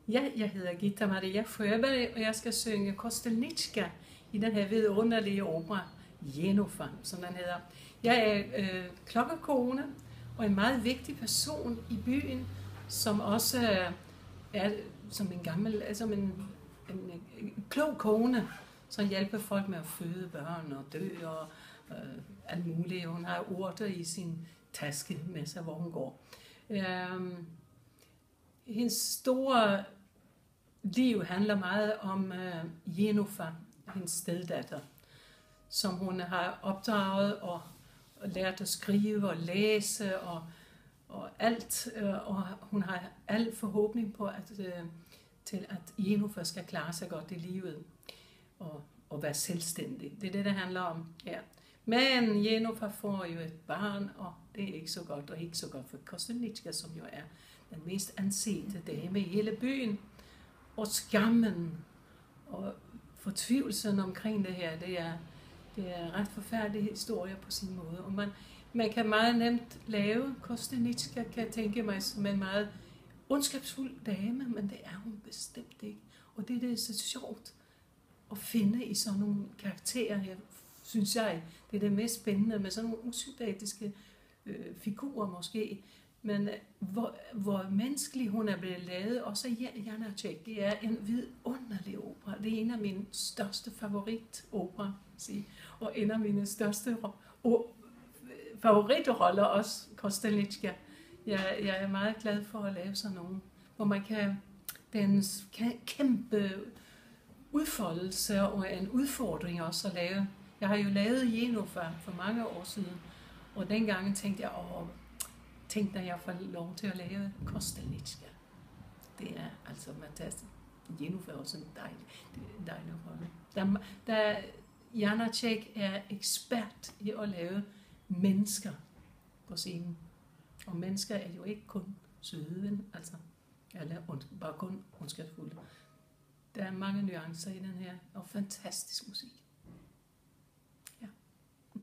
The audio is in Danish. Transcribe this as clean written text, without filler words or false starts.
Ja, jeg hedder Gitta Maria Fröberg, og jeg skal synge Kostelnitska i den her vidunderlige opera, Jenofar, som den hedder. Jeg er klokkekone og en meget vigtig person i byen, som også er som en klog kone, som hjælper folk med at føde børn og dø og alt muligt. Hun har urter i sin taske med sig, hvor hun går. Hendes store liv handler meget om Jenofar, hendes steddatter, som hun har opdraget og lært at skrive og læse og alt. Og hun har al forhåbning på, til at Jenofar skal klare sig godt i livet og være selvstændig. Det er det handler om her. Men Jenofar får jo et barn, og det er ikke så godt, og ikke så godt for Kostelnitska, som jo er den mest ansete dame i hele byen. Og skammen og fortvivlelsen omkring det her, det er ret forfærdelige historier på sin måde. Og man kan meget nemt lave Kostelnitska, kan jeg tænke mig, som en meget ondskabsfuld dame, men det er hun bestemt ikke. Og det er så sjovt at finde i sådan nogle karakterer her, synes jeg. Det er det mest spændende med sådan nogle usympatiske figurer måske. Men hvor menneskelig hun er blevet lavet, også Janáček, det er en vidunderlig opera. Det er en af mine største favoritopera, og en af mine største favoritroller også, Kostelnitska. Jeg er meget glad for at lave sådan nogle, hvor man kan den kæmpe udfoldelse og en udfordring også at lave. Jeg har jo lavet Jenofar for mange år siden, og dengang tænkte jeg, at jeg får lov til at lave Kostelnitska. Det er altså fantastisk. Jenofar er også en dejlig rolle. Janáček er ekspert i at lave mennesker på scenen. Og mennesker er jo ikke kun søde, altså, eller bare kun ondskabsfulde. Der er mange nuancer i den her, og fantastisk musik.